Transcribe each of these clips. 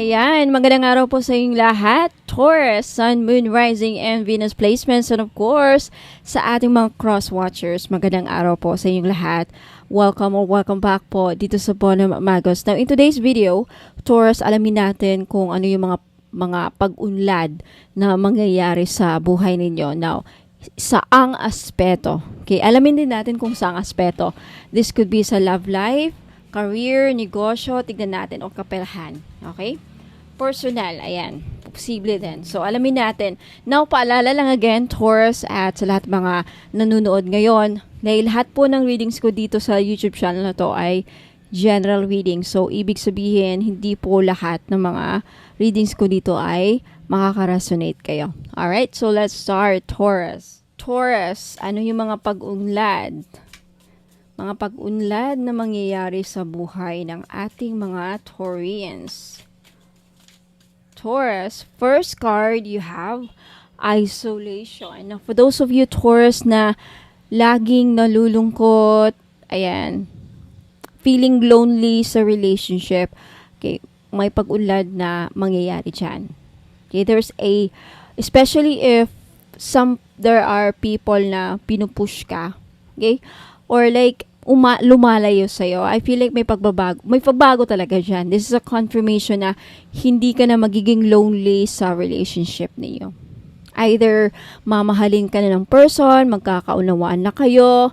Ayan, magandang araw po sa inyong lahat. Taurus, Sun, Moon, Rising, and Venus placements. And of course, sa ating mga cross-watchers, magandang araw po sa inyong lahat. Welcome or welcome back po dito sa Bonum Magos. Now, in today's video, Taurus, alamin natin kung ano yung mga pag-unlad na mangyayari sa buhay ninyo. Now, saang aspeto. Okay, alamin din natin kung saang aspeto. This could be sa love life, career, negosyo, tignan natin, o kaperahan. Okay? Personal, ayan. Posible din. So, alamin natin. Now, paalala lang again, Taurus, at sa lahat mga nanonood ngayon, dahil lahat po ng readings ko dito sa YouTube channel na to ay general reading. So, ibig sabihin, hindi po lahat ng mga readings ko dito ay makaka-resonate kayo. Alright? So, let's start. Taurus. Taurus, ano yung mga pag-unlad? Mga pag-unlad na mangyayari sa buhay ng ating mga Taurians. Taurus, first card you have isolation. Now, for those of you Taurus na laging nalulungkot, ayan, feeling lonely sa relationship, okay, may pag-unlad na mangyayari dyan. Okay, especially if there are people na pinupush ka, okay, or like, lumalayo sa'yo. I feel like may pagbabago talaga dyan. This is a confirmation na hindi ka na magiging lonely sa relationship niyo. Either mamahalin ka na ng person, magkakaunawaan na kayo,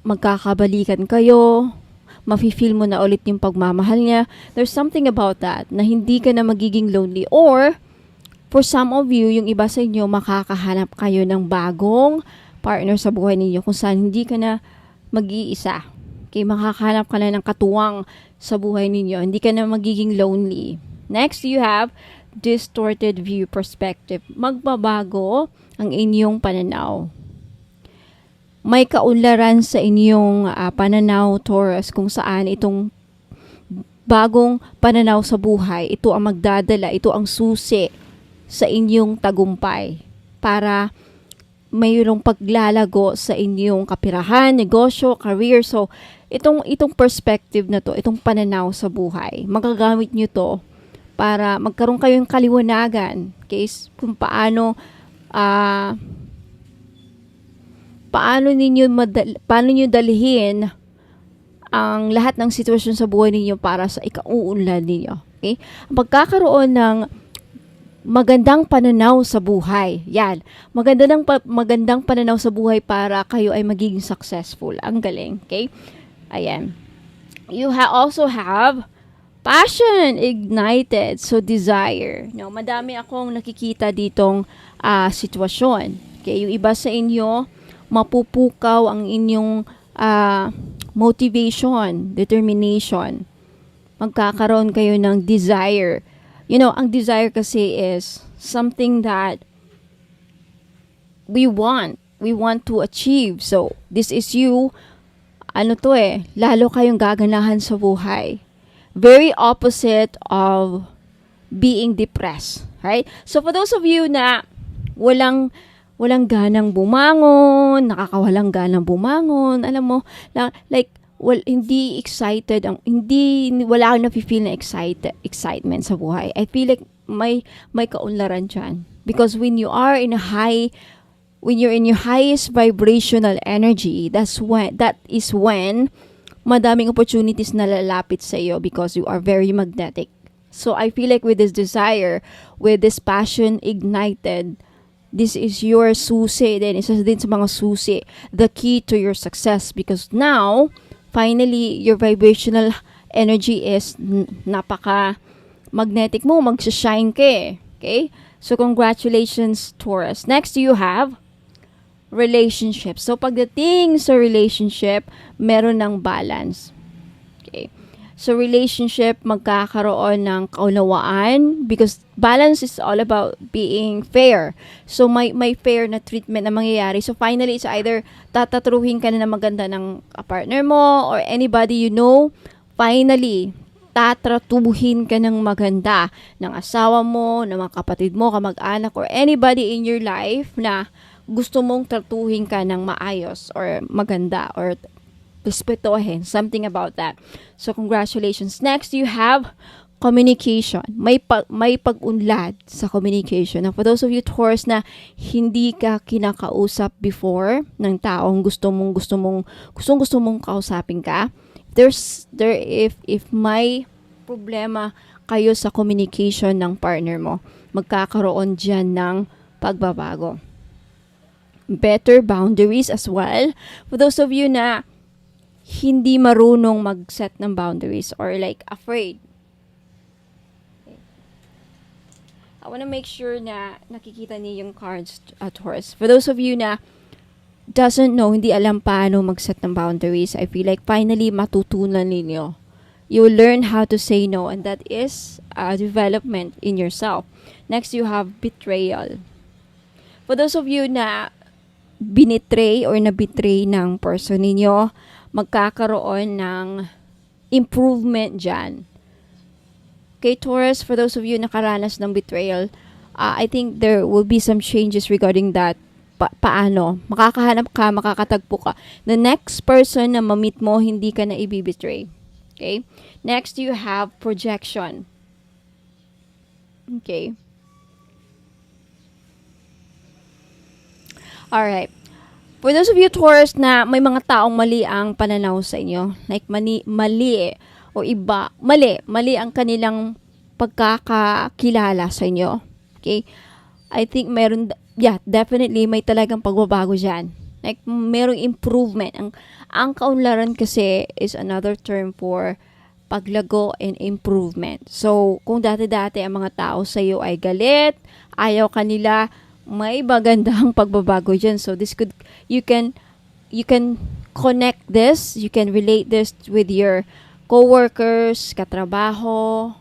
magkakabalikan kayo, mafe-feel mo na ulit yung pagmamahal niya. There's something about that na hindi ka na magiging lonely. Or, for some of you, yung iba sa inyo, makakahanap kayo ng bagong partner sa buhay ninyo kung saan hindi ka na mag-iisa. Okay, makakahanap ka na ng katuwang sa buhay ninyo. Hindi ka na magiging lonely. Next, you have distorted view perspective. Magbabago ang inyong pananaw. May kaunlaran sa inyong pananaw, Taurus, kung saan itong bagong pananaw sa buhay, ito ang magdadala, ito ang susi sa inyong tagumpay para mayroong paglalago sa inyong kapirahan, negosyo, career. So, itong perspective na to, itong pananaw sa buhay, magagamit nyo to para magkaroon kayong kaliwanagan, case kung paano nyo dalhin ang lahat ng sitwasyon sa buhay ninyo para sa ikauunlad ninyo. Okay? Ang pagkakaroon ng magandang pananaw sa buhay. Yan. Magandang pananaw sa buhay para kayo ay magiging successful. Ang galing. Okay? Ayan. You also have passion ignited. So, desire. No, madami akong nakikita ditong sitwasyon. Okay? Yung iba sa inyo, mapupukaw ang inyong motivation, determination. Magkakaroon kayo ng desire. You know, ang desire kasi is something that we want to achieve. So, this is you, lalo kayong gaganahan sa buhay. Very opposite of being depressed, right? So, for those of you na walang ganang bumangon, nakakawalang ganang bumangon, alam mo, hindi excited, wala akong nafe-feel na excitement sa buhay. I feel like may kaunlaran dyan. Because when you're in your highest vibrational energy, that is when madaming opportunities na lalapit sa iyo because you are very magnetic. So I feel like with this desire, with this passion ignited, this is your susi din. Isa din sa mga susi, the key to your success, because now, finally, your vibrational energy is napaka-magnetic mo. Magsashine ka eh. Okay? So, congratulations, Taurus. Next, you have relationship. So, pagdating sa relationship, meron ng balance. Okay? So, relationship, magkakaroon ng kaunawaan because balance is all about being fair. So, may fair na treatment na mangyayari. So, finally, it's either tatatruhin ka na maganda ng partner mo or anybody you know. Finally, tatratuhin ka ng maganda ng asawa mo, ng mga kapatid mo, kamag-anak, or anybody in your life na gusto mong tratuhin ka ng maayos or maganda or respetuhin, something about that. So, congratulations. Next, you have communication. May pag-unlad sa communication. Now, for those of you Taurus na hindi ka kinakausap before ng taong gusto mong kausapin ka, if may problema kayo sa communication ng partner mo, magkakaroon dyan ng pagbabago. Better boundaries as well. For those of you na hindi marunong mag-set ng boundaries or like afraid, I want to make sure na nakikita niyo yung cards at Taurus. For those of you na doesn't know, hindi alam paano mag-set ng boundaries, I feel like finally matutunan ninyo. You will learn how to say no, and that is a development in yourself. Next, you have betrayal. For those of you na binitray or nabitray ng person ninyo, magkakaroon ng improvement dyan. Okay, Taurus, for those of you nakaranas ng betrayal, I think there will be some changes regarding that. Paano? Makakahanap ka, makakatagpo ka. The next person na ma-meet mo, hindi ka na ibibetray. Okay? Next, you have projection. Okay. Alright. For those of you Taurus na may mga taong mali ang pananaw sa inyo, like mali o iba, mali ang kanilang pagkakakilala sa inyo. Okay? I think definitely may talagang pagbabago dyan. Like, merong improvement. Ang kaunlaran kasi is another term for paglago and improvement. So, kung dati-dati ang mga tao sa iyo ay galit, ayaw kanila, may magandang pagbabago dyan. So, you can connect this, you can relate this with your coworkers, katrabaho,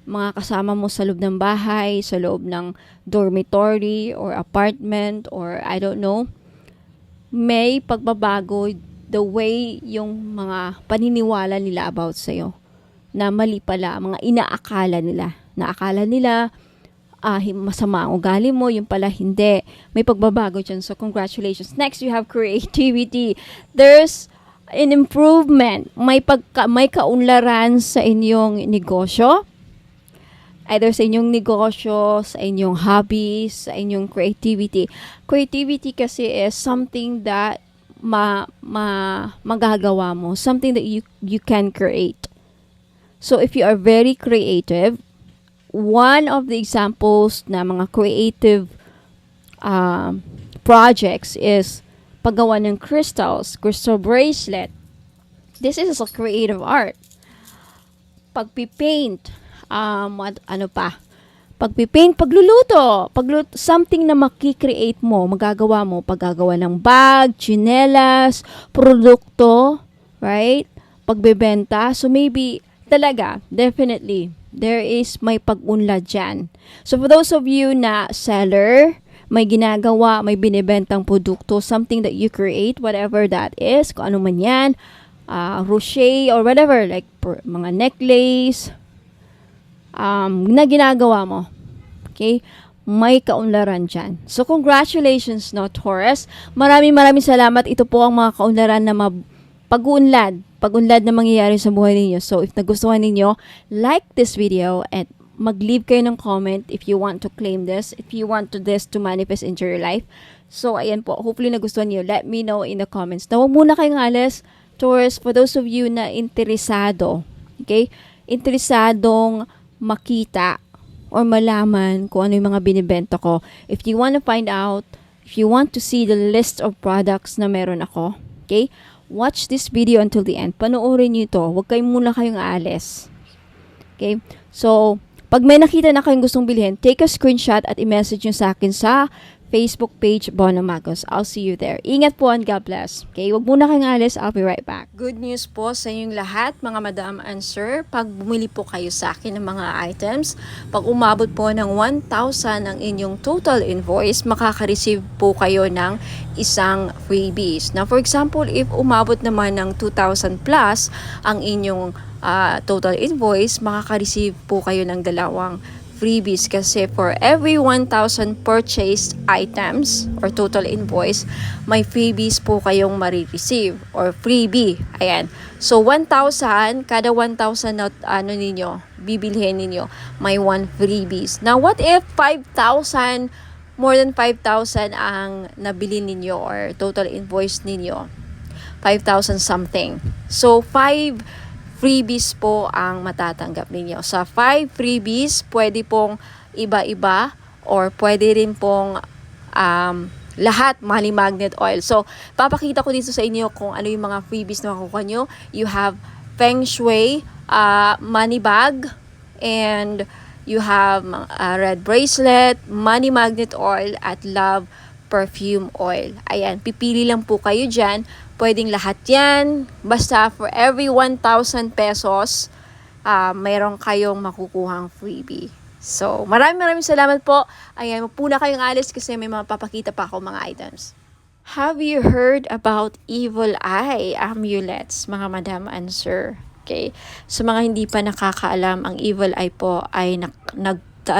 mga kasama mo sa loob ng bahay, sa loob ng dormitory or apartment or I don't know. May pagbabago the way yung mga paniniwala nila about sa'yo na mali pala, mga inaakala nila. Naakala nila masama ang ugali mo, yung pala hindi. May pagbabago dyan. So, congratulations. Next, you have creativity. There's an improvement. May kaunlaran sa inyong negosyo. Either sa inyong negosyo, sa inyong hobbies, sa inyong creativity. Creativity kasi is something that magagawa mo. Something that you can create. So, if you are very creative, one of the examples na mga creative projects is paggawa ng crystal bracelet. This is a creative art. Pagpipaint, pagpipaint, pagluluto, something na makikreate mo, magagawa mo, paggagawa ng bag, tsinelas, produkto, right? Pagbebenta. So maybe, talaga, definitely, there is may pag-unlad dyan. So for those of you na seller, may ginagawa, may binibentang produkto, something that you create, whatever that is, kung ano man yan, crochet or whatever, like mga necklace, na ginagawa mo. Okay? May kaunlaran dyan. So, congratulations, no, Taurus. Maraming salamat. Ito po ang mga kaunlaran na pag-unlad na mangyayari sa buhay ninyo. So, if nagustuhan ninyo, like this video and mag-leave kayo ng comment if you want to claim this, if you want this to manifest into your life. So, ayan po. Hopefully nagustuhan niyo. Let me know in the comments. Na huwag muna kayong alis, Taurus, for those of you na interesado, okay? Interesadong makita or malaman kung ano yung mga binibenta ko. If you want to find out, if you want to see the list of products na meron ako, okay? Watch this video until the end. Panoorin niyo ito. Huwag muna kayong aalis. Okay? So, pag may nakita na kayong gustong bilhin, take a screenshot at i-message nyo sa akin sa Facebook page, Bono Magos. I'll see you there. Ingat po and God bless. Okay, wag muna kayong alis. I'll be right back. Good news po sa inyong lahat, mga madam and sir. Pag bumili po kayo sa akin ng mga items, pag umabot po ng 1,000 ang inyong total invoice, makaka-receive po kayo ng isang freebies. Now, for example, if umabot naman ng 2,000 plus ang inyong total invoice, makaka-receive po kayo ng dalawang freebies kasi for every 1,000 purchased items or total invoice, may freebies po kayong marireceive or freebie. Ayan. So 1,000, kada 1,000 na bibilhin ninyo, may 1 freebies. Now what if 5,000, more than 5,000 ang nabili ninyo or total invoice ninyo? 5,000 something. So 5 freebies po ang matatanggap ninyo. Sa 5 freebies, pwede pong iba-iba or pwede rin pong lahat money magnet oil. So, papakita ko dito sa inyo kung ano yung mga freebies na makukuha nyo. You have Feng Shui money bag, and you have red bracelet, money magnet oil, at love perfume oil. Ayan, pipili lang po kayo dyan. Pwedeng lahat yan. Basta for every 1,000 pesos, mayroon kayong makukuhang freebie. So, maraming salamat po. Ayan, mapuna kayong alis kasi may mapapakita pa ako mga items. Have you heard about evil eye amulets, mga madam and sir? Okay. So, mga hindi pa nakakaalam, ang evil eye po ay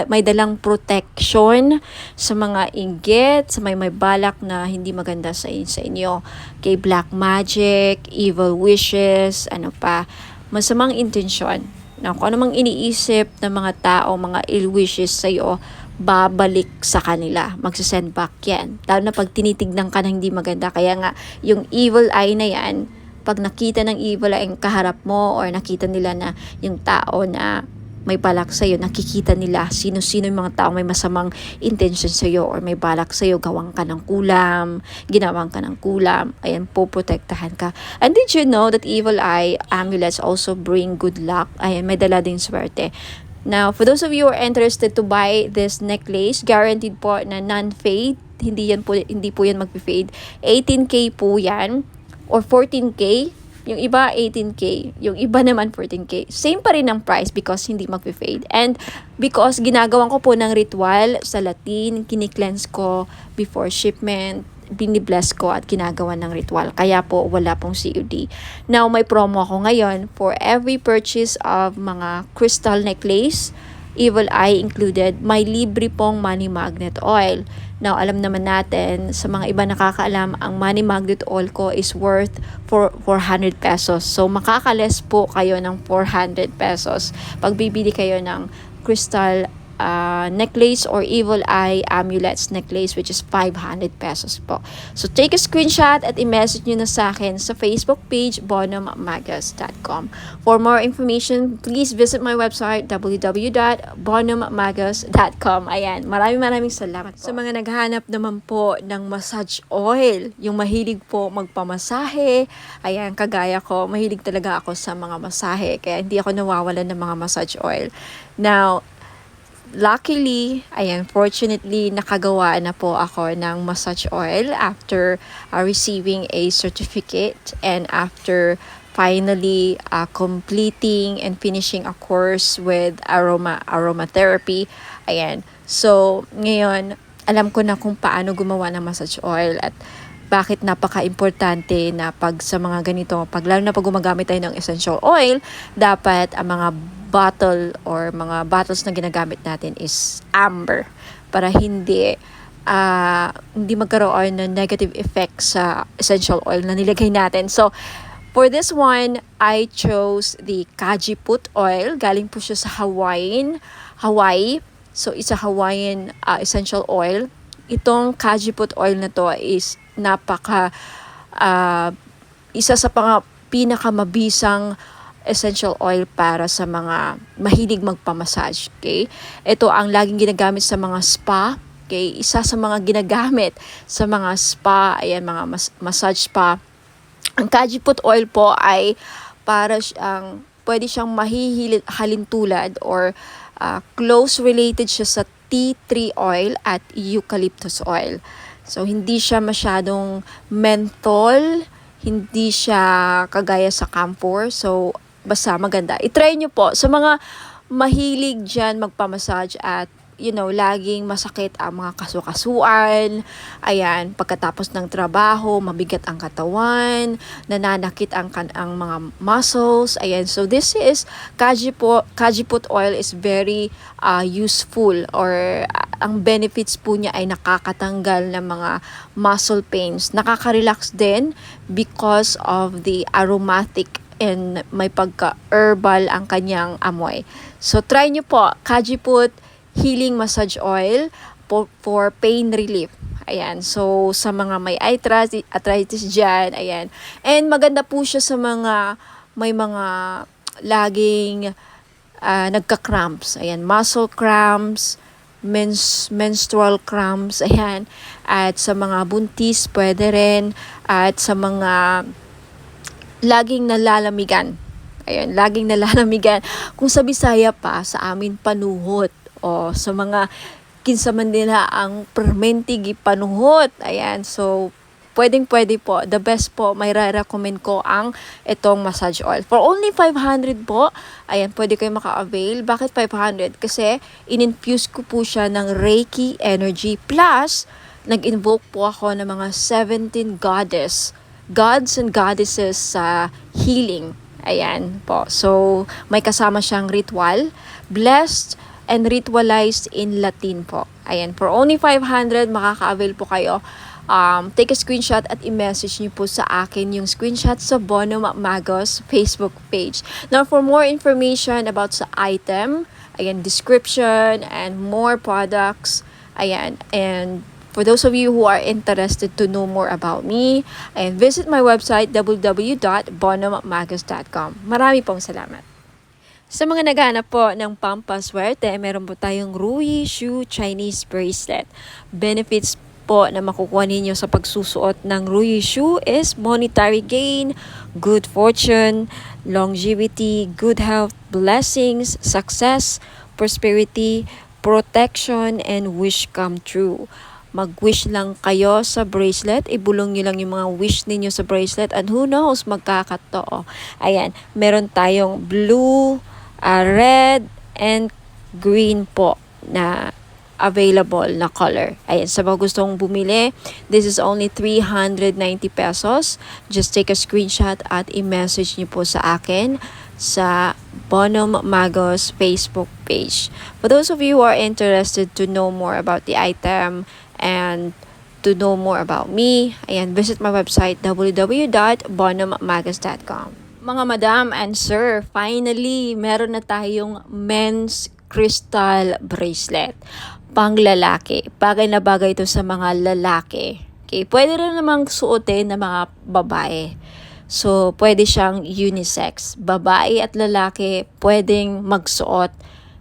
may dalang protection sa mga inggit, sa may balak na hindi maganda sa inyo. Kay black magic, evil wishes, ano pa, masamang intensyon. Na kung anumang iniisip ng mga tao, mga ill wishes sa iyo, babalik sa kanila. Magsasend back yan. Lalo na pag tinitignan ka na hindi maganda. Kaya nga, yung evil eye na yan, pag nakita ng evil eye ang kaharap mo or nakita nila na yung tao na may balak sa'yo, nakikita nila sino-sino yung mga tao may masamang intention sa'yo or may balak sa'yo, gawang ka ng kulam, ginawang ka ng kulam, ayan po, protektahan ka. And did you know that evil eye amulets also bring good luck? Ayan, may dala din swerte. Now, for those of you who are interested to buy this necklace, guaranteed po na non-fade, hindi po yan mag-fade. 18K po yan or 14K. Yung iba 18K, yung iba naman 14K. Same pa rin ang price because hindi mag-fade. And because ginagawan ko po ng ritual sa Latin, kini-cleanse ko before shipment, binibless ko at ginagawa ng ritual. Kaya po wala pong COD. Now may promo ako ngayon for every purchase of mga crystal necklace, evil eye included, may libre pong money magnet oil. Now, alam naman natin, sa mga iba nakakaalam, ang money magnet oil ko is worth 400 pesos. So, makakales po kayo ng 400 pesos pag bibili kayo ng crystal necklace or evil eye amulets necklace, which is 500 pesos po. So, take a screenshot at i-message nyo na sa akin sa Facebook page, bonummagus.com. For more information, please visit my website, www.bonummagus.com. Ayan, maraming salamat po. Sa mga naghahanap naman po ng massage oil, yung mahilig po magpamasahe, ayan, kagaya ko, mahilig talaga ako sa mga masahe, kaya hindi ako nawawalan ng mga massage oil. Now, luckily, fortunately, nakagawa na po ako ng massage oil after receiving a certificate and after finally completing and finishing a course with aromatherapy. Ayan. So, ngayon, alam ko na kung paano gumawa ng massage oil at bakit napaka-importante na pag sa mga ganito, lalo na pag gumagamit tayo ng essential oil, dapat ang mga bottle or mga bottles na ginagamit natin is amber para hindi magkaroon ng negative effect sa essential oil na nilagay natin. So, for this one, I chose the Kajiput oil. Galing po siya sa Hawaii. So, it's a Hawaiian essential oil. Itong Kajiput oil na to is isa sa pinakamabisang essential oil para sa mga mahilig magpamassage. Okay? Ito ang laging ginagamit sa mga spa. Okay? Isa sa mga ginagamit sa mga spa, ayan, mga massage spa. Ang Kajiput oil po ay para pwede siyang mahihalintulad or close related siya sa tea tree oil at eucalyptus oil. So, hindi siya masyadong menthol, hindi siya kagaya sa camphor. So, basta maganda. I-try nyo po. Sa mga mahilig dyan magpamassage at laging masakit ang mga kasukasuan, ayan, pagkatapos ng trabaho, mabigat ang katawan, nananakit ang mga muscles, ayan. So this is Kajiput oil is very useful, or ang benefits po niya ay nakakatanggal ng mga muscle pains. Nakaka-relax din because of the aromatic and may pagka-herbal ang kanyang amoy. So try nyo po, Kajiput Healing Massage Oil for pain relief. Ayan. So sa mga may arthritis dyan, ayan. And maganda po siya sa mga may mga laging nagka-cramps. Ayan, muscle cramps, menstrual cramps, ayan. At sa mga buntis, pwede rin. At sa mga laging nalalamigan. Ayun, laging nalalamigan. Kung sa Bisaya pa, sa amin panuhot. O sa mga kinsa man nila ang permentig panuhot. Ayan, so pwede po. The best po, may recommend ko ang itong massage oil. For only 500 po, ayan, pwede kayo maka-avail. Bakit 500? Kasi in-infuse ko po siya ng Reiki energy. Plus, nag-invoke po ako ng mga 17 gods and goddesses sa healing. Ayan po. So, may kasama siyang ritual. Blessed and ritualized in Latin po. Ayan. For only 500, makaka-avail po kayo. Take a screenshot at i-message niyo po sa akin yung screenshot sa Bono Magos Facebook page. Now, for more information about sa item, ayan, description and more products, ayan, and for those of you who are interested to know more about me, and visit my website www.bonomagos.com. Marami pong salamat. Sa mga naghahanap po ng pampaswerte, meron po tayong Rui Shu Chinese bracelet. Benefits po na makukuha ninyo sa pagsusuot ng Rui Shu is monetary gain, good fortune, longevity, good health, blessings, success, prosperity, protection, and wish come true. Mag-wish lang kayo sa bracelet, ibulong nyo lang yung mga wish ninyo sa bracelet, and who knows, magkakatotoo. Ayan, meron tayong blue, red, and green po na available na color. Ayan, sa mga gustong bumili, this is only 390 pesos. Just take a screenshot at i-message nyo po sa akin sa Bono Magos Facebook page. For those of you who are interested to know more about the item, and to know more about me, ayan, visit my website www.bonomagos.com. Mga madam and sir, finally, meron na tayong men's crystal bracelet. Pang lalaki. Bagay na bagay ito sa mga lalaki. Okay, pwede rin namang suotin ng mga babae. So, pwede siyang unisex. Babae at lalaki pwedeng magsuot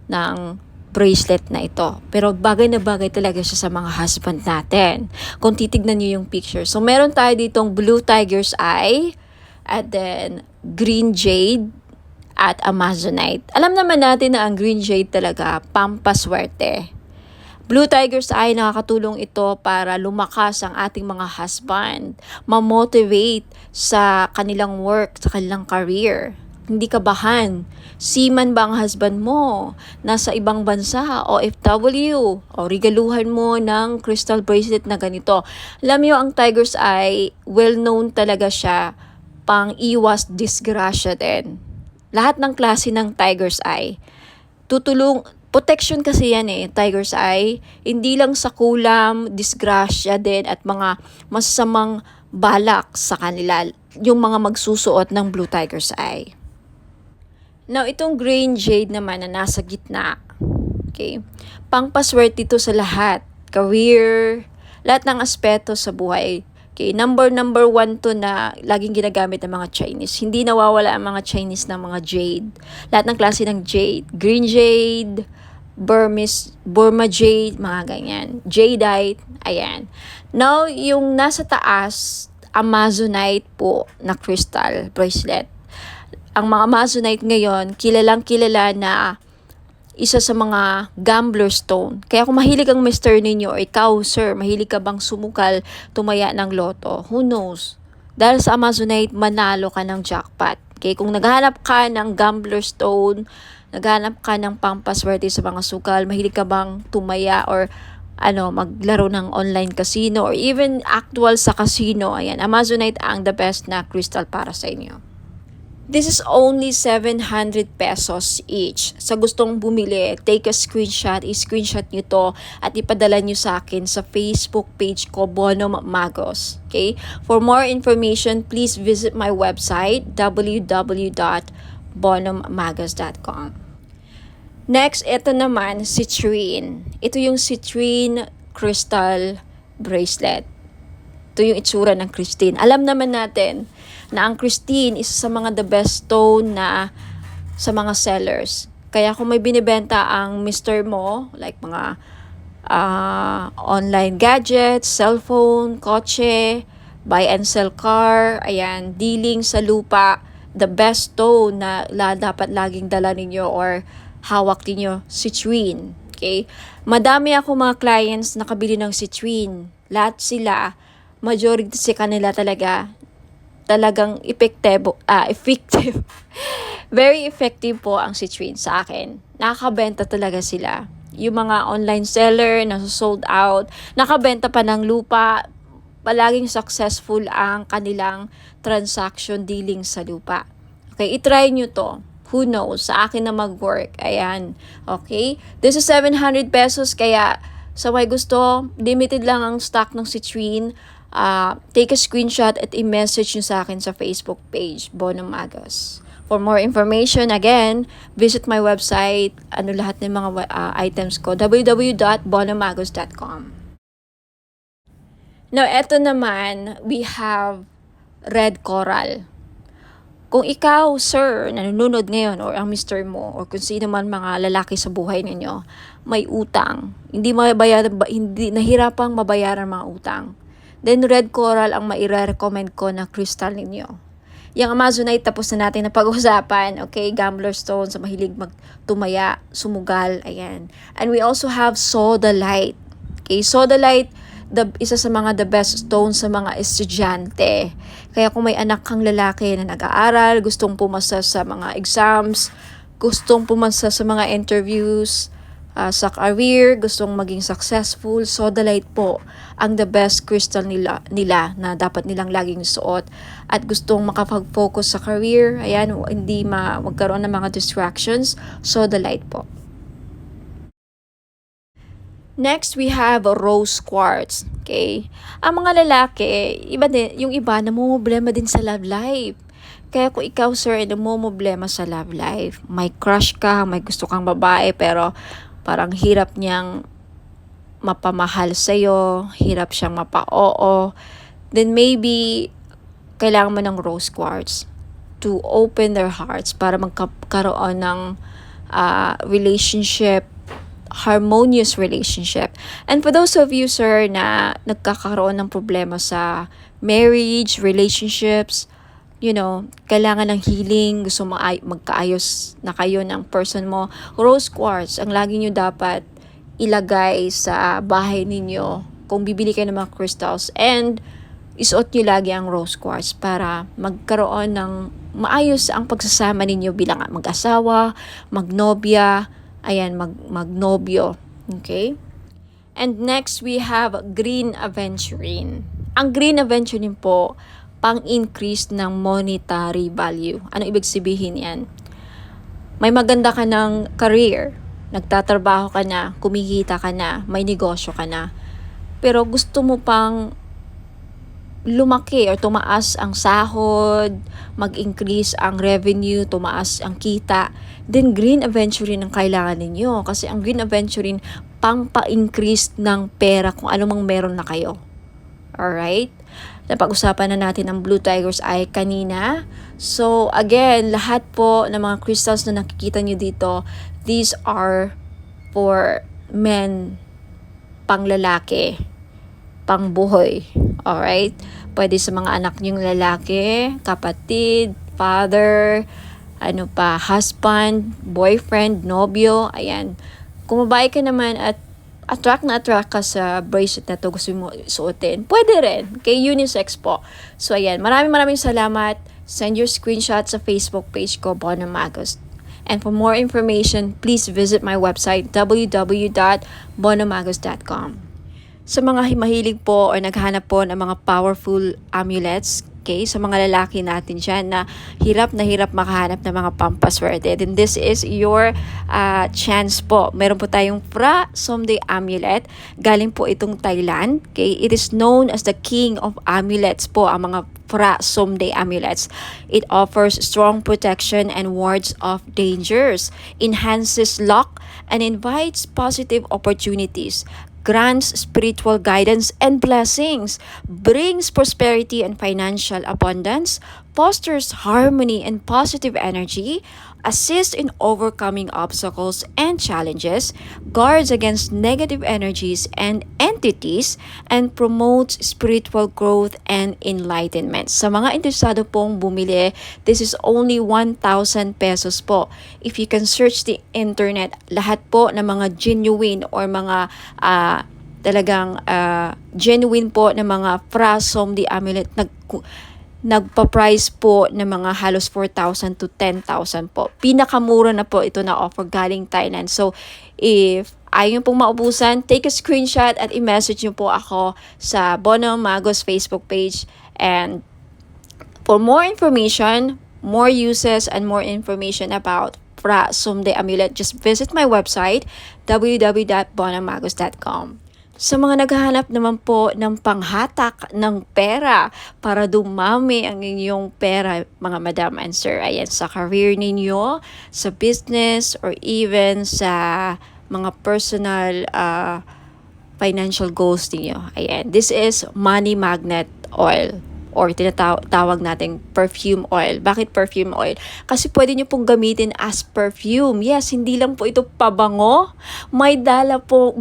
ng bracelet na ito. Pero bagay na bagay talaga siya sa mga husband natin. Kung titignan niyo yung picture. So, meron tayo ditong blue tiger's eye, at then green jade, at amazonite. Alam naman natin na ang green jade talaga, pampaswerte. Blue tiger's eye, nakakatulong ito para lumakas ang ating mga husband, ma-motivate sa kanilang work, sa kanilang career. Hindi kabahan. Seaman ba ang husband mo? Nasa ibang bansa, OFW, o regaluhan mo ng crystal bracelet na ganito. Alam niyo, ang tiger's eye, well-known talaga siya, pang iwas disgrasya din. Lahat ng klase ng tiger's eye, protection kasi yan tiger's eye, hindi lang sa kulam, disgrasya din, at mga masasamang balak sa kanila, yung mga magsusuot ng blue tiger's eye. Now, itong green jade naman na nasa gitna, okay, pangpaswerte ito sa lahat, career, lahat ng aspeto sa buhay. Okay, number 1 to na laging ginagamit ng mga Chinese. Hindi nawawala ang mga Chinese ng mga jade. Lahat ng klase ng jade, green jade, Burma jade, mga ganyan, jadeite, ayan. Now, yung nasa taas, amazonite po na crystal bracelet. Ang mga amazonite ngayon, kilalang kilala na isa sa mga gambler stone. Kaya kung mahilig ang mister ninyo, or ikaw, sir, mahilig ka bang sumukal, tumaya ng loto, who knows? Dahil sa amazonite, manalo ka ng jackpot. Okay, kung naghahanap ka ng gambler stone, naghahanap ka ng pampaswerte sa mga sugal, mahilig ka bang tumaya or maglaro ng online casino or even actual sa casino, ayan, Amazonite ang the best na crystal para sa inyo. This is only 700 pesos each. Sa gustong bumili, take a screenshot, i-screenshot nyo to at ipadala nyo sa akin sa Facebook page ko, Bonum Magos. Okay? For more information, please visit my website, www.bonummagos.com. Next, ito naman, citrine. Ito yung citrine crystal bracelet. Ito yung itsura ng Christine. Alam naman natin na ang Christine isa sa mga the best stone na sa mga sellers. Kaya kung may binibenta ang Mr. mo, like mga online gadgets, cellphone, kotse, buy and sell car, ayan, dealing sa lupa, the best stone na dapat laging dala ninyo or hawak ninyo, citrine. Okay? Madami ako mga clients na nakabili ng citrine. Lahat sila, majority sa kanila talagang effective. Very effective po ang citrine sa akin. Nakakabenta talaga sila. Yung mga online seller na sold out, nakabenta pa ng lupa, palaging successful ang kanilang transaction dealing sa lupa. Okay, itry nyo to. Who knows? Sa akin na mag-work. Ayan. Okay? This is 700 pesos kaya sa may gusto, limited lang ang stock ng citrine. Take a screenshot at i-message nyo sa akin sa Facebook page, Bonum Magos. For more information, again, visit my website, lahat ng mga items ko, www.bonummagos.com. Now, eto naman, we have red coral. Kung ikaw, sir, nanonood ngayon or ang Mr. mo or kung sino man mga lalaki sa buhay ninyo, may utang, hindi nahirapang mabayaran mga utang, then red coral ang maire-recommend ko na crystal ninyo. Yung Amazonite tapos na natin na pag-usapan, okay? Gambler stone sa mahilig magtumaya, sumugal, ayan. And we also have sodalite. Okay, sodalite, isa sa mga the best stone sa mga estudyante. Kaya kung may anak kang lalaki na nag-aaral, gustong pumasa sa mga exams, gustong pumasa sa mga interviews, sa career, gustong maging successful, sodalite po ang the best crystal nila na dapat nilang laging suot. At gustong makapag-focus sa career, ayan, hindi magkaroon ng mga distractions, sodalite po. Next, we have rose quartz. Okay? Ang mga lalaki, yung iba namumblema din sa love life. Kaya kung ikaw, sir, namumblema sa love life, may crush ka, may gusto kang babae, pero parang hirap niyang mapamahal sa'yo, hirap siyang mapa-oo, then maybe kailangan mo ng rose quartz to open their hearts para magkaroon ng relationship, harmonious relationship. And for those of you, sir, na nagkakaroon ng problema sa marriage, relationships, kailangan ng healing, gusto magkaayos na kayo ng person mo, rose quartz ang lagi nyo dapat ilagay sa bahay ninyo kung bibili kayo ng mga crystals, and isuot nyo lagi ang rose quartz para magkaroon ng maayos ang pagsasama ninyo bilang mag-asawa, magnobya, ayan, magnobyo. Okay? And next, we have green aventurine. Ang green aventurine po, pang-increase ng monetary value. Ano ibig sabihin yan? May maganda ka ng career, nagtatrabaho ka na, kumikita ka na, may negosyo ka na, pero gusto mo pang lumaki or tumaas ang sahod, mag-increase ang revenue, tumaas ang kita, then green aventurine ang kailangan ninyo. Kasi ang green aventurine, pang-pa-increase ng pera kung anumang meron na kayo. Alright? Napag-usapan na natin ang Blue Tiger's Eye kanina. So, again, lahat po ng mga crystals na nakikita nyo dito, these are for men, pang-lalaki, pang-buhay. Alright? Pwede sa mga anak nyong lalaki, kapatid, father, husband, boyfriend, nobyo, ayan. Kung babae ka naman at attract ka sa bracelet na to, gusto mo suotin, pwede rin. Kay unisex po. So, ayan. Maraming salamat send your screenshot sa Facebook page ko, Bona Magos. And for more information, please visit my website, www.bonamagos.com. Sa mga mahilig po o naghahanap po ng mga powerful amulets, okay, sa mga lalaki natin dyan na hirap makahanap ng mga pampaswerte, then this is your chance po. Meron po tayong Phra Somday Amulet. Galing po itong Thailand. Okay? It is known as the king of amulets po, ang mga Phra Somday Amulets. It offers strong protection and wards off dangers, enhances luck, and invites positive opportunities, grants spiritual guidance and blessings, brings prosperity and financial abundance, fosters harmony and positive energy, assists in overcoming obstacles and challenges, guards against negative energies and entities, and promotes spiritual growth and enlightenment. Sa mga interesado pong bumili, this is only 1,000 pesos po. If you can search the internet, lahat po ng mga genuine or mga talagang genuine po ng mga Phra Somday Amulet nagpa-price po ng mga halos 4,000 to 10,000 po. Pinakamura na po ito na offer galing Thailand. So, if ayaw pong maubusan, take a screenshot at i-message nyo po ako sa Bona Magos Facebook page. And for more information, more uses, and more information about Phra Somday Amulet, just visit my website, www.bonamagos.com. Sa mga naghahanap naman po ng panghatak ng pera para dumami ang inyong pera, mga madam and sir, ayan, sa career ninyo, sa business, or even sa mga personal financial goals niyo. Ayan, this is money magnet oil, or tinatawag nating perfume oil. Bakit perfume oil? Kasi pwede nyo pong gamitin as perfume. Yes, hindi lang po ito pabango. May dala po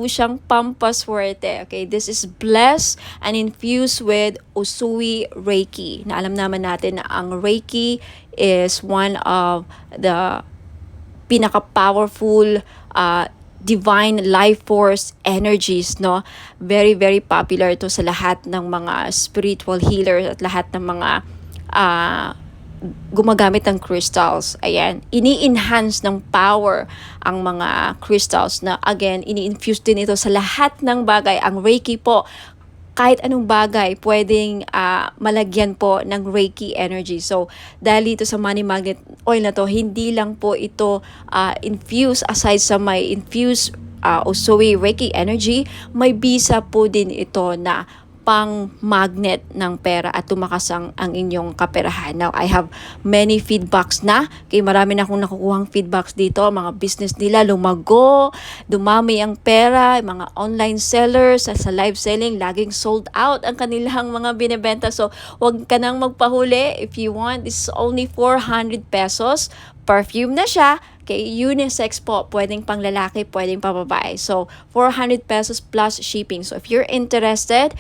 siyang pampaswerte. Okay, this is blessed and infused with Usui Reiki. Na alam naman natin na ang Reiki is one of the pinaka-powerful divine life force energies, no? Very, very popular ito sa lahat ng mga spiritual healers at lahat ng mga gumagamit ng crystals. Ayan, ini-enhance ng power ang mga crystals na, again, ini-infuse din ito sa lahat ng bagay. Ang Reiki po, kahit anong bagay, pwedeng malagyan po ng Reiki energy. So, dahil dito sa money magnet oil na to, hindi lang po ito infused, aside sa may infused Usui Reiki energy, may bisa po din ito na pang magnet ng pera at tumakas ang inyong kaperahan. Now, I have many feedbacks na. Kaya marami na akong nakukuhang feedbacks dito. Mga business nila lumago, dumami ang pera, mga online sellers sa live selling, laging sold out ang kanilang mga binebenta. So, wag ka nang magpahuli. If you want, this is only 400 pesos. Perfume na siya. Okay, unisex po, pwedeng pang lalaki, pwedeng pang babae. So, 400 pesos plus shipping. So, if you're interested,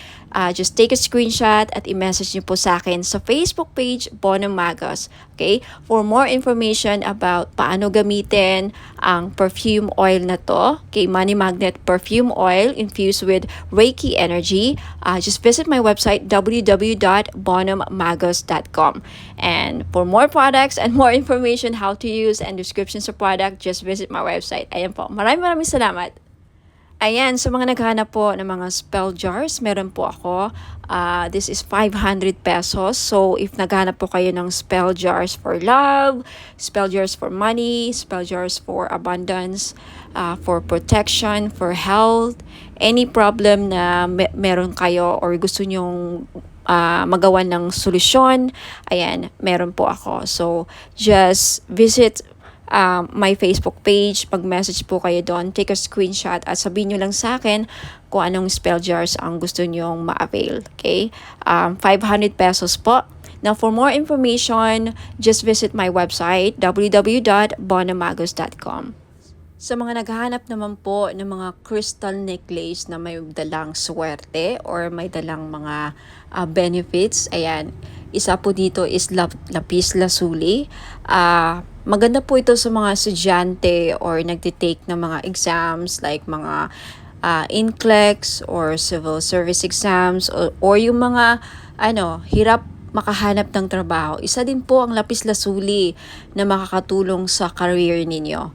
just take a screenshot at i-message niyo po sa akin sa Facebook page, Bona Magos. Okay, for more information about paano gamitin ang perfume oil na to, okay, Money Magnet Perfume Oil infused with Reiki energy, just visit my website, www.bonamagos.com. And for more products and more information how to use and descriptions of product, just visit my website. Ayan po. Maraming salamat. Ayan, sa mga naghahanap po ng mga spell jars, meron po ako. This is 500 pesos. So, if naghahanap po kayo ng spell jars for love, spell jars for money, spell jars for abundance, for protection, for health, any problem na meron kayo or gusto nyong magawa ng solusyon, ayan, meron po ako. So, just visit my Facebook page, pag-message po kayo doon, take a screenshot at sabihin nyo lang sa akin kung anong spell jars ang gusto nyong ma-avail. Okay? 500 pesos po. Now, for more information, just visit my website, www.bonamagos.com. Sa mga naghahanap naman po ng mga crystal necklace na may dalang swerte or may dalang mga benefits, ayan, isa po dito is lapis lazuli. Maganda po ito sa mga estudyante or nagtitake ng mga exams like mga NCLEX or civil service exams or yung mga hirap makahanap ng trabaho. Isa din po ang lapis lazuli na makakatulong sa career ninyo.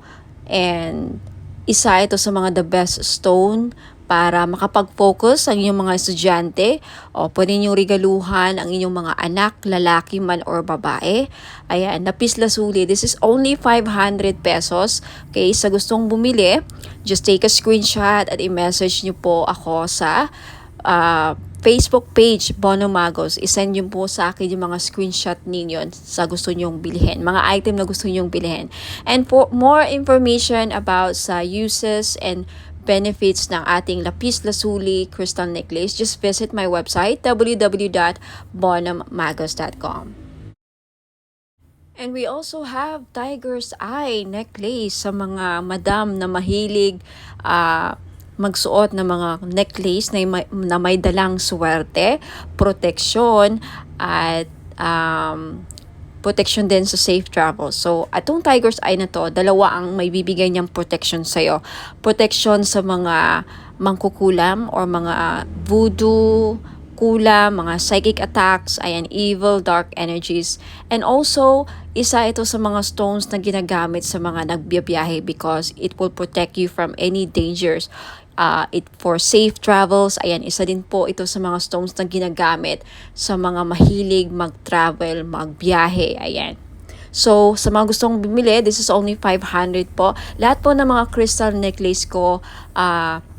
And isa ito sa mga the best stone para makapag-focus ang inyong mga estudyante o pwede niyong regaluhan ang inyong mga anak, lalaki man or babae. Ayan, lapis lazuli. This is only 500 pesos. Okay, sa gustong bumili, just take a screenshot at i-message niyo po ako sa Facebook page Bono Magos. I-send nyo po sa akin yung mga screenshot ninyo sa gusto nyong bilhin, mga item na gusto nyong bilhin. And for more information about sa uses and benefits ng ating lapis lazuli crystal necklace, just visit my website www.bonomagos.com. And we also have tiger's eye necklace sa mga madam na mahilig magsuot ng mga necklace na may dalang swerte, proteksyon, at protection din sa safe travel. So, atong tiger's eye na to, dalawa ang may bibigay niyang protection sa'yo. Protection sa mga mangkukulam or mga voodoo, kulam, mga psychic attacks, ayan, evil, dark energies. And also, isa ito sa mga stones na ginagamit sa mga nagbiyabiyahe because it will protect you from any dangers. It for safe travels, ayan, isa din po ito sa mga stones na ginagamit sa mga mahilig mag-travel, magbiyahe, ayan. So, sa mga gustong bumili, this is only 500 po. Lahat po ng mga crystal necklace ko, 500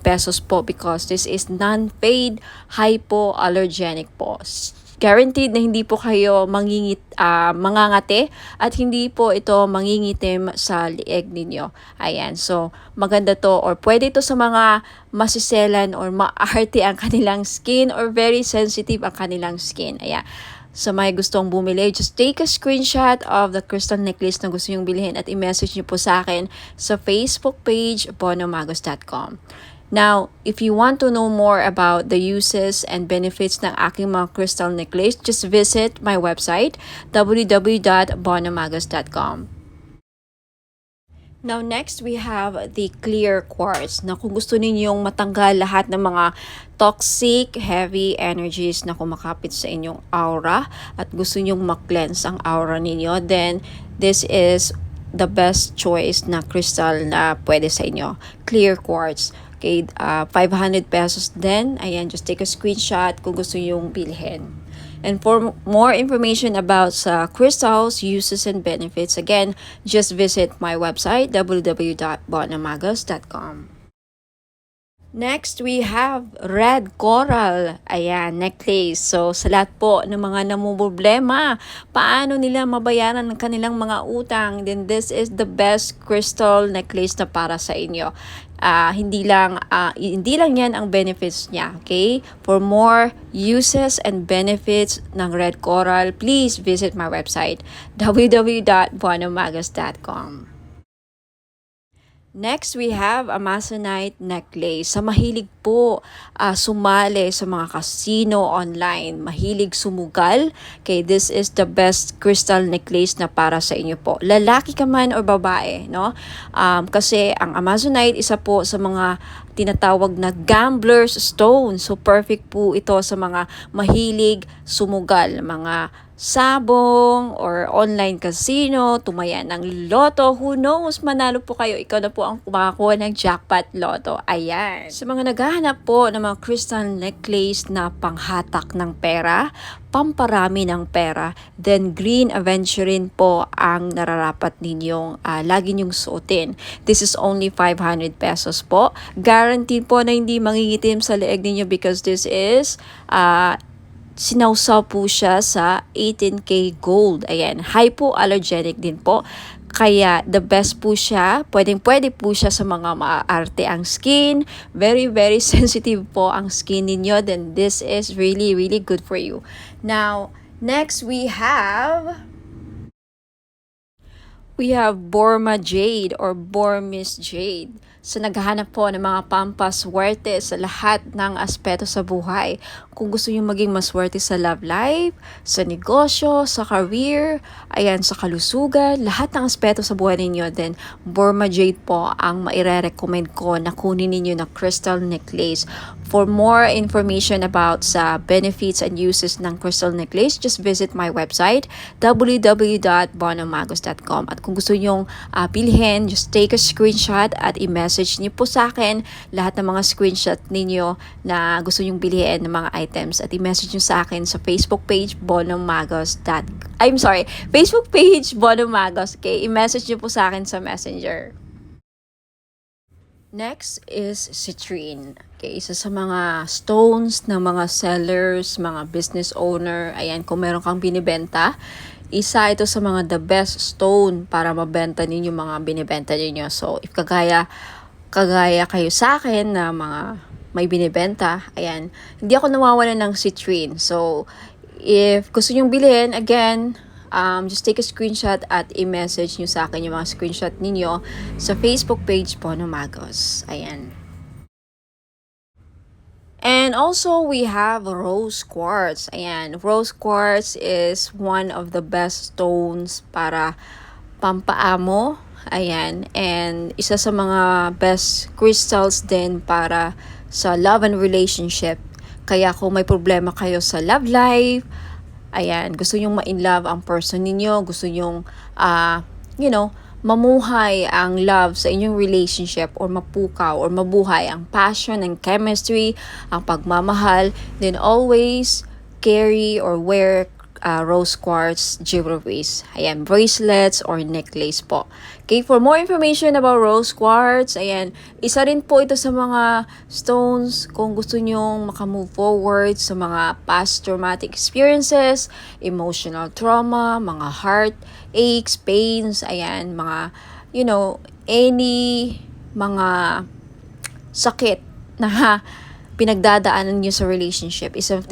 pesos po because this is non-paid, hypoallergenic po. Guaranteed na hindi po kayo mangangati at hindi po ito mangingitim sa lieg ninyo. Ayan, so maganda to or pwede ito sa mga masiselan or maarte ang kanilang skin or very sensitive ang kanilang skin. Ayan. Sa may gustong bumili, just take a screenshot of the crystal necklace na gusto nyong bilhin at i-message nyo po sa akin sa Facebook page bonomagos.com. Now, if you want to know more about the uses and benefits ng aking mga crystal necklace, just visit my website www.bonomagos.com. Now, next we have the clear quartz na kung gusto ninyong matanggal lahat ng mga toxic, heavy energies na kumakapit sa inyong aura at gusto ninyong mag-cleanse ang aura ninyo, then this is the best choice na crystal na pwede sa inyo. Clear quartz. Okay, 500 pesos din. Ayan, just take a screenshot kung gusto yung bilhin. And for more information about crystals, uses, and benefits, again, just visit my website, www.bonomagos.com. Next, we have red coral. Ayan, necklace. So, sa lahat po ng mga namumblema, paano nila mabayaran ng kanilang mga utang, then this is the best crystal necklace na para sa inyo. Hindi lang yan ang benefits niya, okay? For more uses and benefits ng red coral, please visit my website, www.bonomagos.com. Next, we have Amazonite necklace. Sa mahilig po sumali sa mga casino online, mahilig sumugal, okay, this is the best crystal necklace na para sa inyo po. Lalaki ka man o babae, no? Kasi ang Amazonite, isa po sa mga tinatawag na gambler's stone. So, perfect po ito sa mga mahilig sumugal, mga sabong or online casino, tumaya ng loto, who knows, manalo po kayo, ikaw na po ang kumakakuha ng jackpot loto. Ayan. Sa mga naghahanap po ng mga crystal necklace na panghatak ng pera, pamparami ng pera, then green aventurine po ang nararapat ninyong lagi nyong suotin. This is only 500 pesos po. Guaranteed po na hindi mangingitim sa leeg ninyo because this is sinawsaw po siya sa 18K gold. Ayan, hypoallergenic din po. Kaya the best po siya, pwede po siya sa mga maaarte ang skin. Very, very sensitive po ang skin ninyo. Then this is really, really good for you. Now, next we have we have Borma Jade or Bormis Jade. So naghahanap po ng mga pampaswerte sa lahat ng aspeto sa buhay. Kung gusto nyo maging maswerte sa love life, sa negosyo, sa career, ayan, sa kalusugan, lahat ng aspeto sa buhay ninyo, then Borma Jade po ang maire-recommend ko na kunin ninyo na crystal necklace. For more information about sa benefits and uses ng crystal necklace, just visit my website www.bonomagos.com. At kung gusto nyong bilhin, just take a screenshot at i-message niyo po sa akin lahat ng mga screenshot ninyo na gusto nyong bilhin ng mga items at i-message niyo sa akin sa Facebook page Facebook page Bonomagos. Okay, i-message niyo po sa akin sa Messenger. Next is citrine. Okay, isa sa mga stones ng mga sellers, mga business owner. Ayan, kung meron kang binibenta, isa ito sa mga the best stone para mabenta ninyo mga binibenta ninyo. So, if kagaya kayo sa akin na mga may binibenta, ayan, hindi ako nawawalan ng citrine. So, if gusto nyong bilhin, again, just take a screenshot at i-message nyo sa akin yung mga screenshot ninyo sa Facebook page Bonomagos. Ayan. And also, we have rose quartz. Ayan, rose quartz is one of the best stones para pampaamo. Ayan, and isa sa mga best crystals din para sa love and relationship. Kaya kung may problema kayo sa love life, ayan, gusto nyong ma-in-love ang person ninyo, gusto nyong, mamuhay ang love sa inyong relationship or mapukaw or mabuhay ang passion and chemistry, ang pagmamahal, then always carry or wear rose quartz jewelries. Ayan, bracelets or necklace po. Okay, for more information about rose quartz, ayan, isa rin po ito sa mga stones kung gusto nyong makamove forward sa mga past traumatic experiences, emotional trauma, mga heart aches, pains, ayan, mga, any mga sakit na pinagdadaanan nyo sa relationship. Isa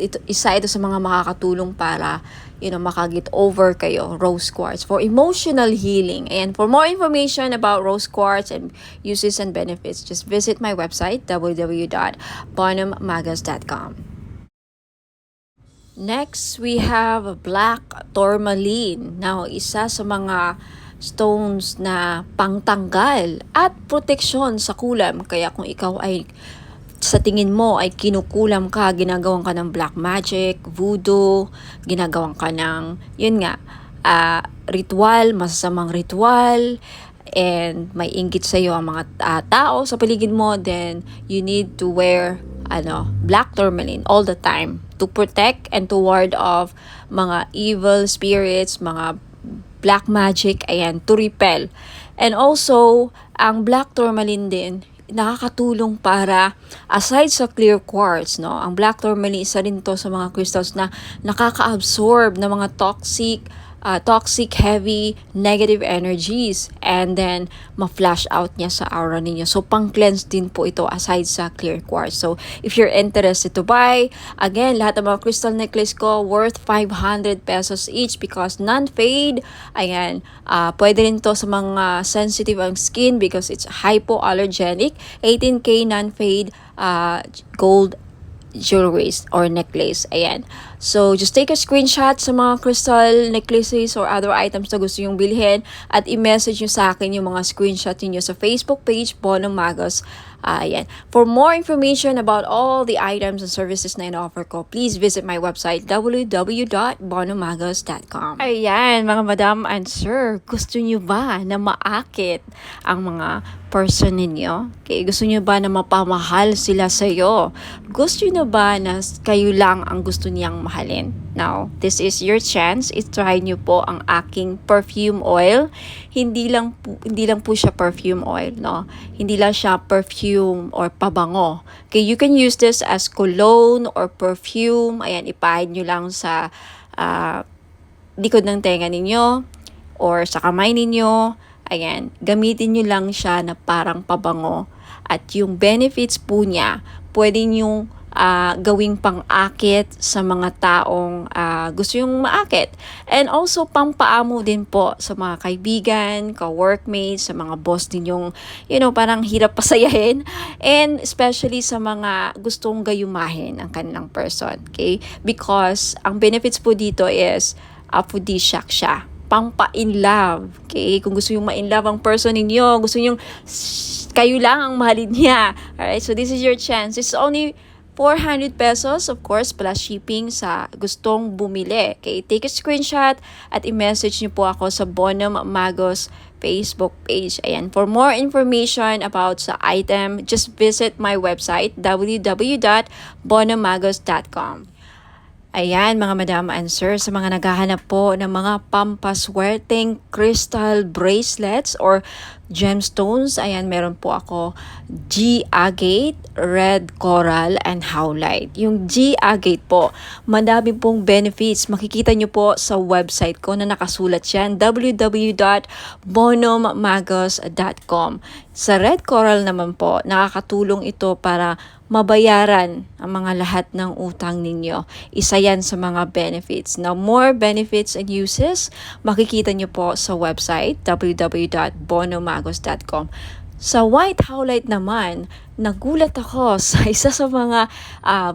ito sa mga makakatulong para, makaget over kayo, rose quartz, for emotional healing. And for more information about rose quartz and uses and benefits, just visit my website, www.bonomagos.com. Next, we have black tourmaline. Now, isa sa mga stones na pangtanggal at proteksyon sa kulam. Kaya kung ikaw ay sa tingin mo ay kinukulam ka, ginagawan ka ng black magic, voodoo, ginagawan ka ng, ritual, masasamang ritual, and may inggit sa iyo ang mga tao sa paligid mo, then you need to wear black tourmaline all the time to protect and to ward off mga evil spirits, mga black magic, ayan, to repel. And also, ang black tourmaline din, nakakatulong para, aside sa clear quartz, ang black tourmaline, isa rin to sa mga crystals na nakaka-absorb ng mga toxic, heavy, negative energies, and then ma-flash out niya sa aura ninyo. So, pang-cleanse din po ito aside sa clear quartz. So, if you're interested to buy, again, lahat ng mga crystal necklace ko worth 500 pesos each because non-fade. Ayan, pwede rin to sa mga sensitive ang skin because it's hypoallergenic. 18K non-fade gold jewelries or necklace. Ayan. So, just take a screenshot sa mga crystal necklaces or other items na gusto yung bilhin at i-message nyo sa akin yung mga screenshot niyo sa Facebook page, Bonomagos. Ayan. For more information about all the items and services na in-offer ko, please visit my website, www.bonomagos.com. Ayan, mga madam and sir, gusto nyo ba na maakit ang mga person ninyo? Okay, gusto nyo ba na mapamahal sila sa'yo? Gusto nyo ba na kayo lang ang gusto niyang mahalin? Now, this is your chance. I-try nyo po ang aking perfume oil. Hindi lang po siya perfume oil, no? Hindi lang siya perfume or pabango. Okay, you can use this as cologne or perfume. Ayan, ipahid nyo lang sa likod ng tenga ninyo or sa kamay ninyo. Ayan, gamitin nyo lang siya na parang pabango. At yung benefits po niya, pwede nyo gawing pang-akit sa mga taong gusto yung maakit. And also, pampaamo din po sa mga kaibigan, ka-workmates, sa mga boss ninyong, parang hirap pasayahin. And especially sa mga gustong gayumahin ang kanilang person. Okay? Because ang benefits po dito is aphrodisiac siya. Pampa-in love. Okay? Kung gusto yung ma-in love ang person ninyo, gusto yung kayo lang ang mahalin niya. Alright? So this is your chance. It's only 400 pesos, of course, plus shipping sa gustong bumili. Okay? Take a screenshot at i-message niyo po ako sa Bonum Magos Facebook page. Ayan. For more information about sa item, just visit my website, www.bonummagos.com. Ayan, mga madam and sir, sa mga naghahanap po ng mga pampaswerteng crystal bracelets or gemstones, ayan, meron po ako G-agate, red coral, and howlite. Yung G-agate po, madami pong benefits. Makikita nyo po sa website ko na nakasulat yan, www.bonummagos.com. Sa red coral naman po, nakakatulong ito para mabayaran ang mga lahat ng utang ninyo. Isa yan sa mga benefits. Now, more benefits and uses, makikita nyo po sa website, www.bonummagos.com. Sa white howlite naman, nagulat ako sa isa sa mga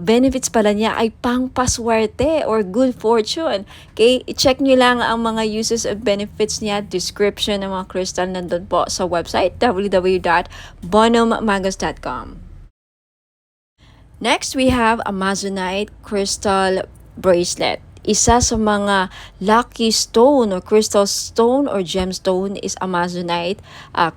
benefits pala niya ay pangpaswerte or good fortune. Okay, i-check nyo lang ang mga uses and benefits niya, description ng mga crystal nandun po sa website, www.bonummagos.com. Next, we have Amazonite crystal bracelet. Isa sa mga lucky stone or crystal stone or gemstone is Amazonite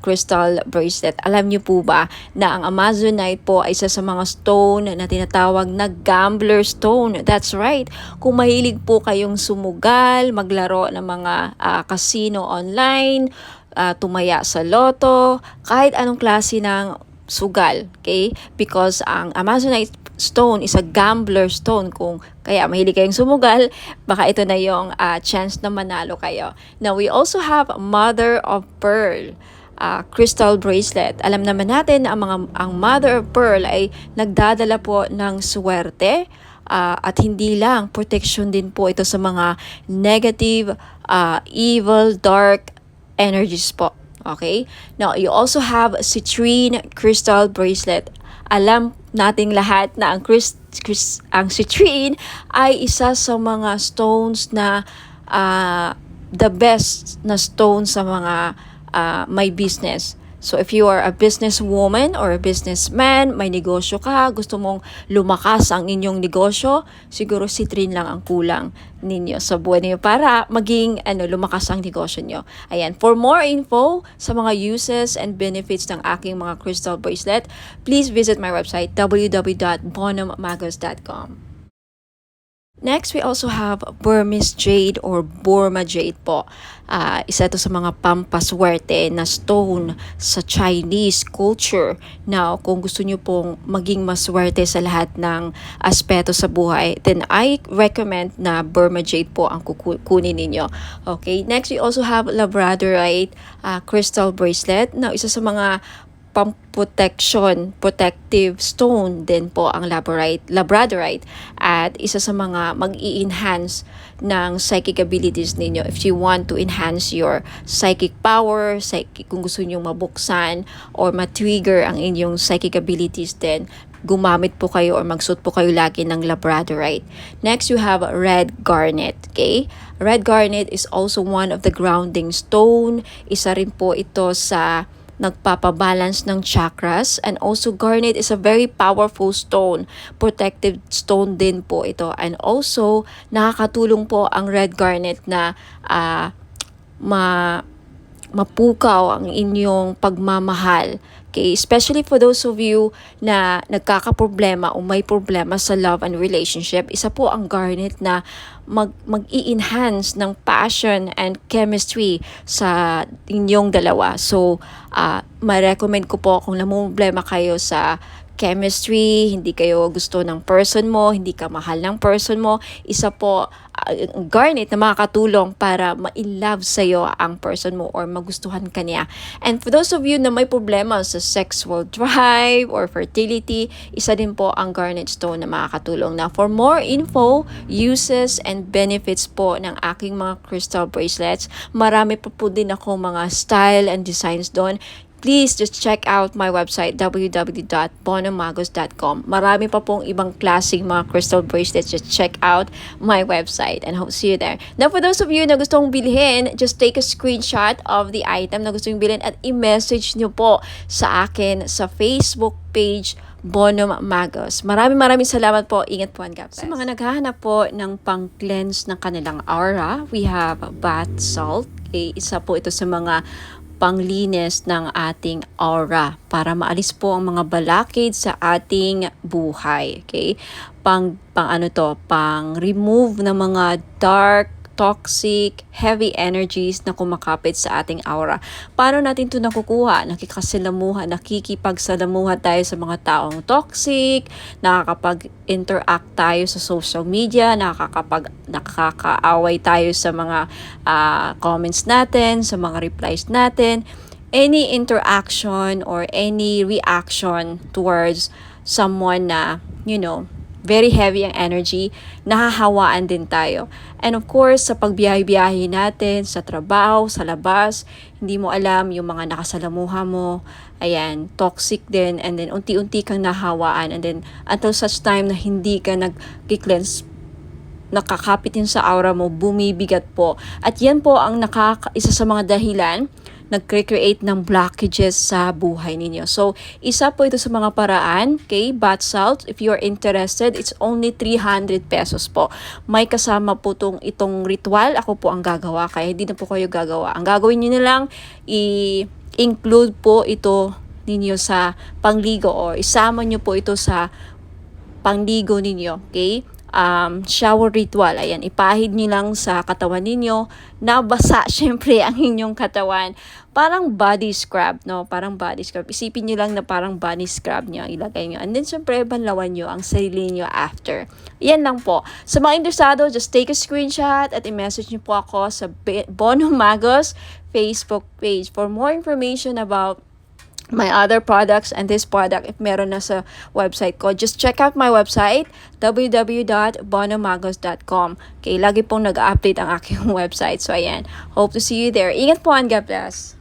crystal bracelet. Alam niyo po ba na ang Amazonite po ay isa sa mga stone na tinatawag na gambler stone? That's right. Kung mahilig po kayong sumugal, maglaro ng mga casino online, tumaya sa loto, kahit anong klase ng sugal, okay? Because ang Amazonite stone is a gambler stone. Kung kaya mahilig kayong sumugal, baka ito na yung chance na manalo kayo. Now, we also have Mother of Pearl crystal bracelet. Alam naman natin na ang Mother of Pearl ay nagdadala po ng swerte at hindi lang, protection din po ito sa mga negative, evil, dark energies po. Okay? Now, you also have citrine crystal bracelet. Alam nating lahat na ang citrine ay isa sa mga stones na the best na stone sa mga may business. So if you are a businesswoman or a businessman, may negosyo ka, gusto mong lumakas ang inyong negosyo, siguro citrine lang ang kulang ninyo sa buhay niyo para maging lumakas ang negosyo niyo. Ayan, for more info sa mga uses and benefits ng aking mga crystal bracelet, please visit my website www.bonummagos.com. Next, we also have Burmese jade or Burma jade po. Isa ito sa mga pampaswerte na stone sa Chinese culture. Now, kung gusto nyo pong maging maswerte sa lahat ng aspeto sa buhay, then I recommend na Burma jade po ang kukunin ninyo. Okay, next we also have Labradorite crystal bracelet. Now, isa sa mga protective stone din po ang Labradorite at isa sa mga mag-i-enhance ng psychic abilities ninyo. If you want to enhance your psychic power, kung gusto niyo mabuksan or ma-trigger ang inyong psychic abilities, then gumamit po kayo or magsuot po kayo lagi ng Labradorite. Next, you have red garnet. Okay? Red garnet is also one of the grounding stone. Isa rin po ito sa nagpapabalance ng chakras, and also garnet is a very powerful stone, protective stone din po ito, and also nakakatulong po ang red garnet na mapukaw ang inyong pagmamahal. Okay, especially for those of you na nagkakaproblema o may problema sa love and relationship, isa po ang garnet na mag-i-enhance ng passion and chemistry sa inyong dalawa. So, ma-recommend ko po kung namumblema kayo sa chemistry, hindi kayo gusto ng person mo, hindi ka mahal ng person mo, isa po garnet na makakatulong para ma-love sa'yo ang person mo or magustuhan ka niya. And for those of you na may problema sa sexual drive or fertility, isa din po ang garnet stone na makakatulong. Now, for more info, uses, and benefits po ng aking mga crystal bracelets, marami pa po din ako mga style and designs doon. Please just check out my website www.bonomagos.com. Marami pa pong ibang klaseng mga crystal bracelets. Just check out my website and hope to see you there. Now, for those of you na gustong bilhin, just take a screenshot of the item na gusto yung bilhin at i-message nyo po sa akin sa Facebook page Bono Magos. Maraming salamat po. Ingat po and God bless. Sa mga naghahanap po ng pang-cleanse ng kanilang aura, we have bath salt. Okay, isa po ito sa mga panglinis ng ating aura para maalis po ang mga balakid sa ating buhay. Okay? Pang remove ng mga dark, toxic, heavy energies na kumakapit sa ating aura. Paano natin ito nakukuha? Nakikipagsalamuha tayo sa mga taong toxic, nakakapag-interact tayo sa social media, nakakaaway tayo sa mga comments natin, sa mga replies natin. Any interaction or any reaction towards someone na, very heavy ang energy, nahahawaan din tayo. And of course, sa pagbiyahe-biyahe natin, sa trabaho, sa labas, hindi mo alam yung mga nakasalamuha mo, ayan, toxic din, and then unti-unti kang nahawaan, and then until such time na hindi ka nag-cleanse, nakakapit yun sa aura mo, bumibigat po. At yan po ang isa sa mga dahilan nag-create ng blockages sa buhay ninyo. So, isa po ito sa mga paraan, okay, bath salt. If you're interested, it's only 300 pesos po. May kasama po itong ritual. Ako po ang gagawa, kaya hindi na po kayo gagawa. Ang gagawin nyo na lang, i-include po ito ninyo sa pangligo or isama nyo po ito sa pangligo ninyo, okay? Shower ritual. Ayan, ipahid nyo lang sa katawan ninyo. Nabasa, syempre, ang inyong katawan. Parang body scrub, no? Parang body scrub. Isipin nyo lang na parang body scrub nyo. Ilagay nyo. And then, syempre, banlawan nyo ang sarili nyo after. Yan lang po. Sa mga interesado, just take a screenshot at i-message nyo po ako sa Bono Magos Facebook page. For more information about my other products and this product, if meron na sa website ko, just check out my website www.bonomagos.com. Okay, lagi pong nag-update ang aking website. So ayan, hope to see you there. Ingat po and God bless.